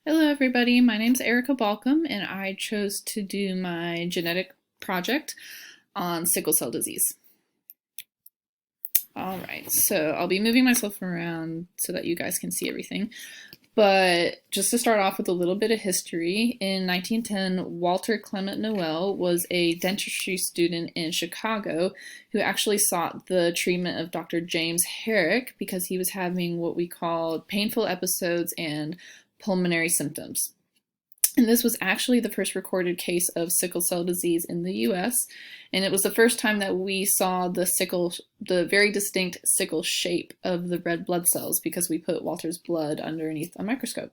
Hello everybody, my name's Erica Balcom and I chose to do my genetic project on sickle cell disease. Alright, so I'll be moving myself around so that you guys can see everything. But just to start off with a little bit of history, in 1910, Walter Clement Noel was a dentistry student in Chicago who actually sought the treatment of Dr. James Herrick because he was having what we call painful episodes and pulmonary symptoms. And this was actually the first recorded case of sickle cell disease in the US, and it was the first time that we saw the very distinct sickle shape of the red blood cells because we put Walter's blood underneath a microscope.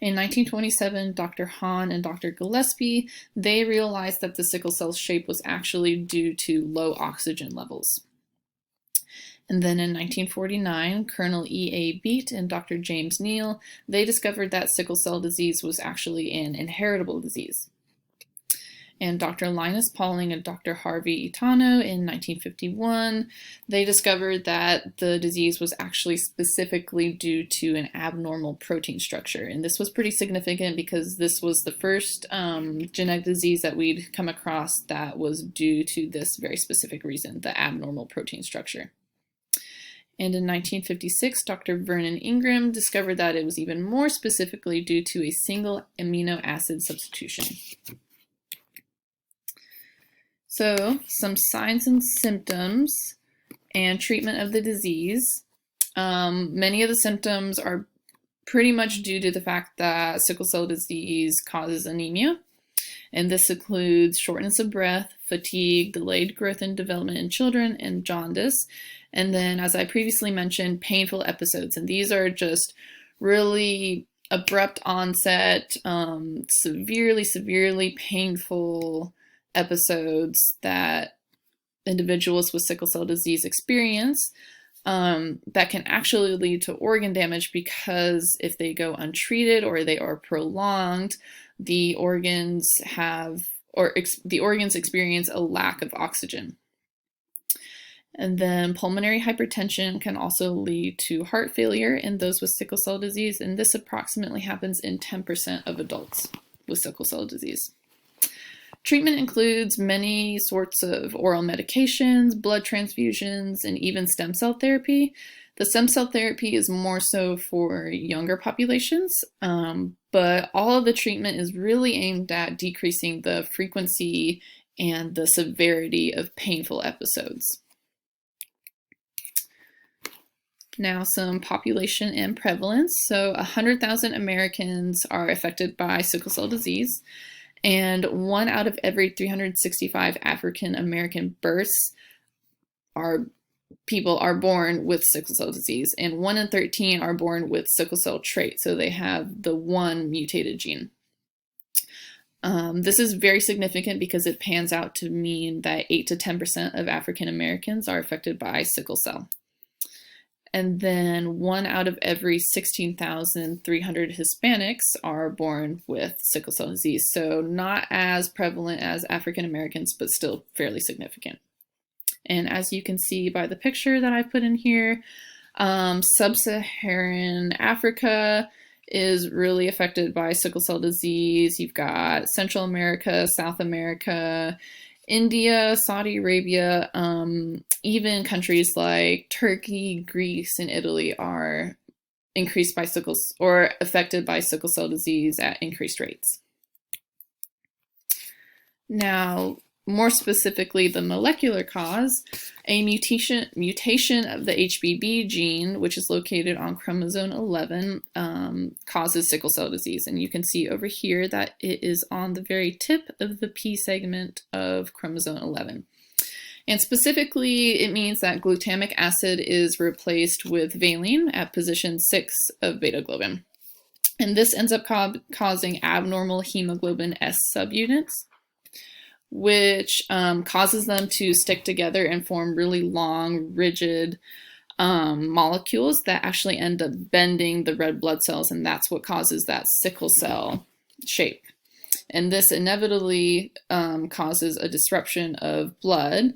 In 1927, Dr. Hahn and Dr. Gillespie, they realized that the sickle cell shape was actually due to low oxygen levels. And then in 1949, Colonel E.A. Beat and Dr. James Neal, they discovered that sickle cell disease was actually an inheritable disease. And Dr. Linus Pauling and Dr. Harvey Itano in 1951, they discovered that the disease was actually specifically due to an abnormal protein structure. And this was pretty significant because this was the first genetic disease that we'd come across that was due to this very specific reason, the abnormal protein structure. And in 1956, Dr. Vernon Ingram discovered that it was even more specifically due to a single amino acid substitution. So, some signs and symptoms and treatment of the disease. Many of the symptoms are pretty much due to the fact that sickle cell disease causes anemia. And this includes shortness of breath, fatigue, delayed growth and development in children, and jaundice. And then, as I previously mentioned, painful episodes. And these are just really abrupt onset, severely painful episodes that individuals with sickle cell disease experience that can actually lead to organ damage because if they go untreated or they are prolonged, the organs experience a lack of oxygen. And then pulmonary hypertension can also lead to heart failure in those with sickle cell disease, and this approximately happens in 10% of adults with sickle cell disease. Treatment includes many sorts of oral medications, blood transfusions, and even stem cell therapy. The stem cell therapy is more so for younger populations, but all of the treatment is really aimed at decreasing the frequency and the severity of painful episodes. Now some population and prevalence. So 100,000 Americans are affected by sickle cell disease, and 1 out of every 365 African American births people are born with sickle cell disease, and 1 in 13 are born with sickle cell trait, so they have the one mutated gene. This is very significant because it pans out to mean that 8 to 10% of African Americans are affected by sickle cell. And then 1 out of every 16,300 Hispanics are born with sickle cell disease. So not as prevalent as African Americans, but still fairly significant. And as you can see by the picture that I put in here, sub-Saharan Africa is really affected by sickle cell disease. You've got Central America, South America, India, Saudi Arabia, even countries like Turkey, Greece, and Italy are increased by affected by sickle cell disease at increased rates. Now, more specifically, the molecular cause, a mutation of the HBB gene, which is located on chromosome 11, causes sickle cell disease. And you can see over here that it is on the very tip of the P segment of chromosome 11. And specifically, it means that glutamic acid is replaced with valine at position 6 of beta globin. And this ends up causing abnormal hemoglobin S subunits, which causes them to stick together and form really long, rigid molecules that actually end up bending the red blood cells, and that's what causes that sickle cell shape. And this inevitably causes a disruption of blood,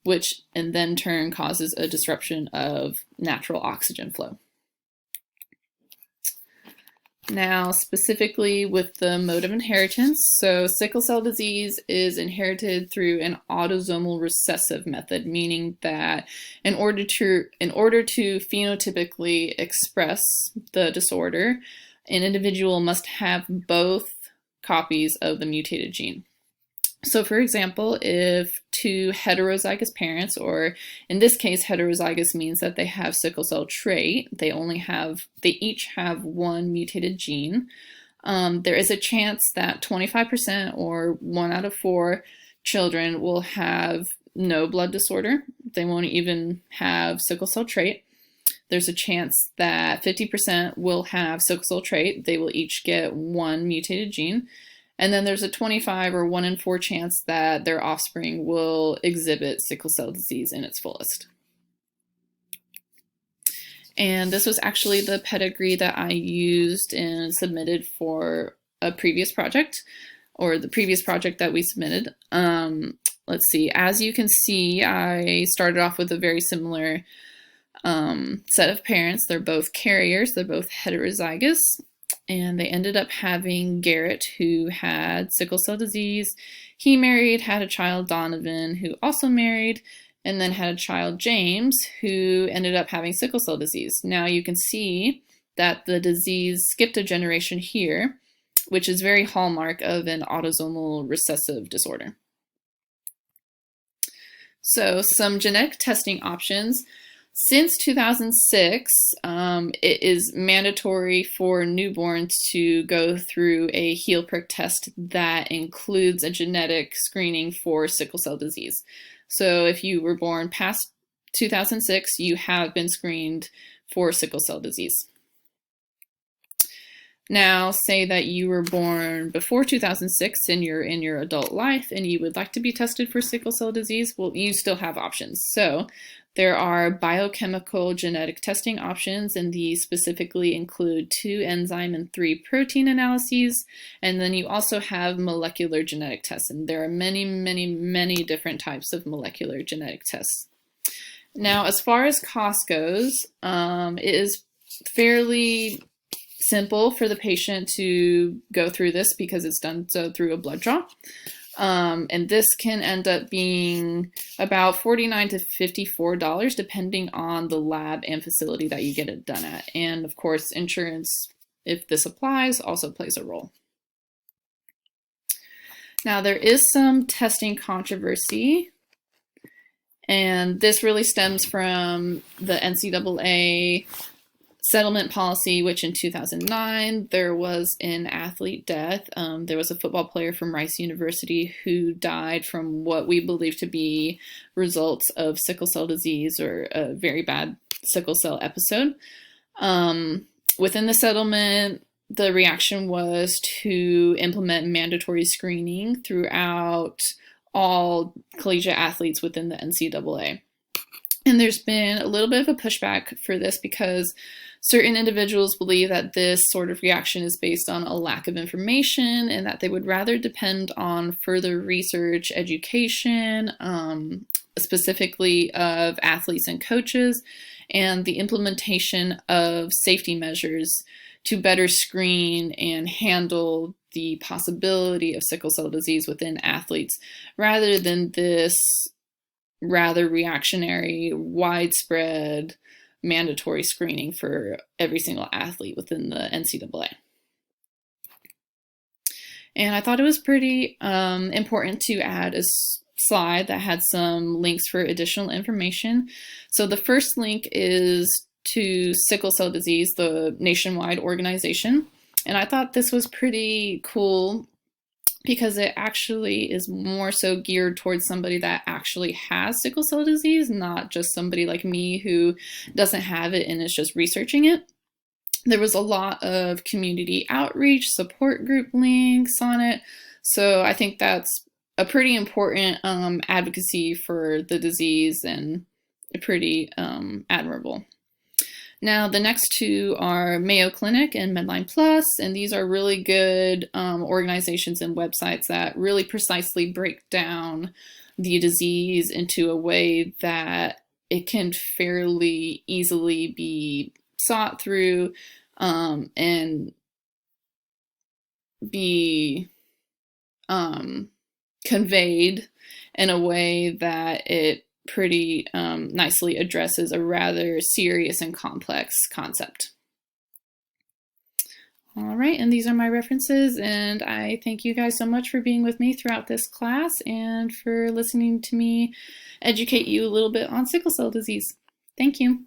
which in then turn causes a disruption of natural oxygen flow. Now, specifically with the mode of inheritance, so sickle cell disease is inherited through an autosomal recessive method, meaning that in order to phenotypically express the disorder, an individual must have both copies of the mutated gene. So for example, if two heterozygous parents, or in this case, heterozygous means that they have sickle cell trait, they each have one mutated gene, there is a chance that 25% or 1 out of 4 children will have no blood disorder. They won't even have sickle cell trait. There's a chance that 50% will have sickle cell trait. They will each get one mutated gene. And then there's a 25 or 1 in 4 chance that their offspring will exhibit sickle cell disease in its fullest. And this was actually the pedigree that I used and submitted for a previous project, or the previous project that we submitted. Let's see, as you can see, I started off with a very similar set of parents. They're both carriers, they're both heterozygous. And they ended up having Garrett, who had sickle cell disease. He married, had a child, Donovan, who also married, and then had a child, James, who ended up having sickle cell disease. Now you can see that the disease skipped a generation here, which is very hallmark of an autosomal recessive disorder. So some genetic testing options. Since 2006, it is mandatory for newborns to go through a heel prick test that includes a genetic screening for sickle cell disease. So if you were born past 2006, you have been screened for sickle cell disease. Now, say that you were born before 2006 and you're in your adult life and you would like to be tested for sickle cell disease, well, you still have options. So there are biochemical genetic testing options, and these specifically include 2 enzyme and 3 protein analyses. And then you also have molecular genetic tests, and there are many, many, many different types of molecular genetic tests. Now, as far as cost goes, it is fairly simple for the patient to go through this because it's done so through a blood draw. And this can end up being about $49 to $54 depending on the lab and facility that you get it done at. And of course, insurance, if this applies, also plays a role. Now, there is some testing controversy, and this really stems from the NCAA settlement policy, which in 2009, there was an athlete death. There was a football player from Rice University who died from what we believe to be results of sickle cell disease, or a very bad sickle cell episode. Within the settlement, the reaction was to implement mandatory screening throughout all collegiate athletes within the NCAA. And there's been a little bit of a pushback for this because certain individuals believe that this sort of reaction is based on a lack of information and that they would rather depend on further research, education, specifically of athletes and coaches, and the implementation of safety measures to better screen and handle the possibility of sickle cell disease within athletes, rather than this rather reactionary, widespread, mandatory screening for every single athlete within the NCAA. And I thought it was pretty important to add a slide that had some links for additional information. So the first link is to Sickle Cell Disease, the nationwide organization. And I thought this was pretty cool because it actually is more so geared towards somebody that actually has sickle cell disease, not just somebody like me who doesn't have it and is just researching it. There was a lot of community outreach, support group links on it. So I think that's a pretty important advocacy for the disease, and pretty admirable. Now, the next two are Mayo Clinic and Medline Plus, and these are really good organizations and websites that really precisely break down the disease into a way that it can fairly easily be sought through and be conveyed in a way that it pretty nicely addresses a rather serious and complex concept. All right, and these are my references, and I thank you guys so much for being with me throughout this class and for listening to me educate you a little bit on sickle cell disease. Thank you.